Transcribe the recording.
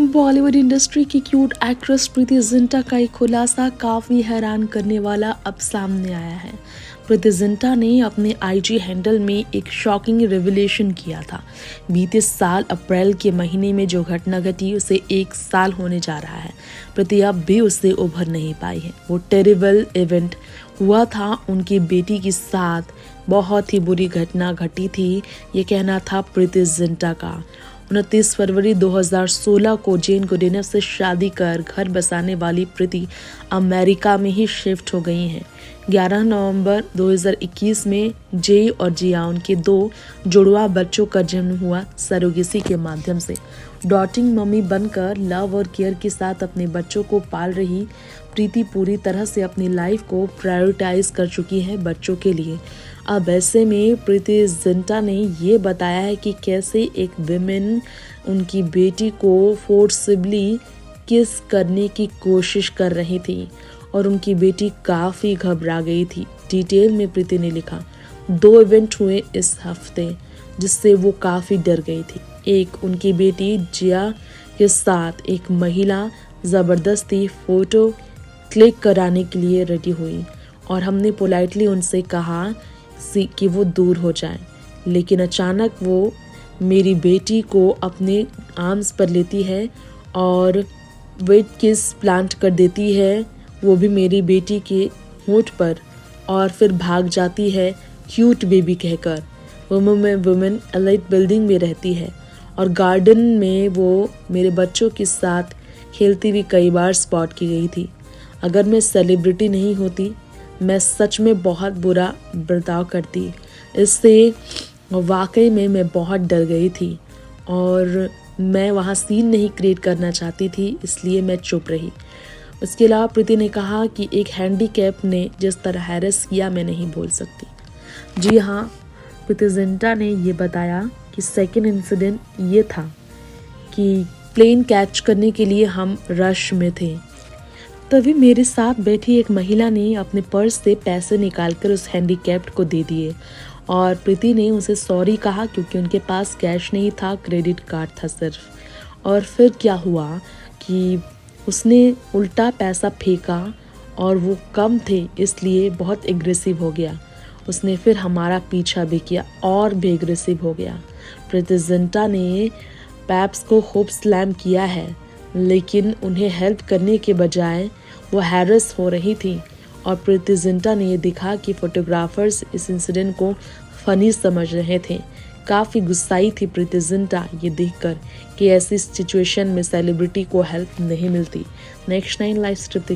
Bollywood industry की cute actress Preity Zinta का एक खुलासा काफ़ी हैरान करने वाला अब सामने आया है। प्रीति जिंटा ने अपने आईजी हैंडल में एक शॉकिंग रिवीलेशन किया था। बीते साल अप्रैल के महीने में जो घटना घटी उसे 1 साल होने जा रहा है। प्रीति अब भी उससे उभर नहीं पाई है। वो टेरिबल इवेंट हुआ था उनकी बेटी के साथ, बहुत ही बुरी घटना घटी थी, ये कहना था प्रीति जिंटा का। 29 फरवरी 2016 को जेन गुडेनफ से शादी कर घर बसाने वाली प्रीति अमेरिका में ही शिफ्ट हो गई हैं। 11 नवंबर 2021 में जे और जियाउन के 2 जुड़वा बच्चों का जन्म हुआ सरोगेसी के माध्यम से। डॉटिंग मम्मी बनकर लव और केयर के साथ अपने बच्चों को पाल रही प्रीति पूरी तरह से अपनी लाइफ को प्रायोरिटाइज कर चुकी है बच्चों के लिए। अब ऐसे में प्रीति जिंटा ने ये बताया है कि कैसे एक विमेन उनकी बेटी को फोर्सिबली किस करने की कोशिश कर रही थी और उनकी बेटी काफ़ी घबरा गई थी। डिटेल में प्रीति ने लिखा, 2 इवेंट हुए इस हफ्ते जिससे वो काफ़ी डर गई थी। एक, उनकी बेटी जिया के साथ एक महिला ज़बरदस्ती फ़ोटो क्लिक कराने के लिए रेडी हुई और हमने पोलाइटली उनसे कहा कि वो दूर हो जाए, लेकिन अचानक वो मेरी बेटी को अपने आर्म्स पर लेती है और वेट किस प्लांट कर देती है, वो भी मेरी बेटी के होंठ पर, और फिर भाग जाती है क्यूट बेबी कहकर। वुमेन एलाइट बिल्डिंग में रहती है और गार्डन में वो मेरे बच्चों के साथ खेलती हुई कई बार स्पॉट की गई थी। अगर मैं सेलिब्रिटी नहीं होती मैं सच में बहुत बुरा बर्ताव करती। इससे वाकई में मैं बहुत डर गई थी और मैं वहाँ सीन नहीं क्रिएट करना चाहती थी, इसलिए मैं चुप रही। उसके अलावा प्रीति ने कहा कि एक हैंडीकैप ने जिस तरह हैरेस किया मैं नहीं भूल सकती। जी हाँ, प्रीति जिंटा ने ये बताया कि सेकेंड इंसिडेंट ये था कि प्लेन कैच करने के लिए हम रश में थे, तभी मेरे साथ बैठी एक महिला ने अपने पर्स से पैसे निकालकर उस हैंडीकैप्ड को दे दिए और प्रीति ने उसे सॉरी कहा क्योंकि उनके पास कैश नहीं था, क्रेडिट कार्ड था सिर्फ। और फिर क्या हुआ कि उसने उल्टा पैसा फेंका और वो कम थे इसलिए बहुत एग्रेसिव हो गया। उसने फिर हमारा पीछा भी किया और भी एग्रेसिव हो गया। प्रीति जिंटा ने पैप्स को खूब स्लैम किया है, लेकिन उन्हें हेल्प करने के बजाय वो हैरेस हो रही थी। और प्रीति जिंटा ने ये दिखा कि फोटोग्राफर्स इस इंसिडेंट को फनी समझ रहे थे। काफ़ी गुस्साई थी प्रीति जिंटा ये देखकर कि ऐसी सिचुएशन में सेलिब्रिटी को हेल्प नहीं मिलती। Next 9 live strip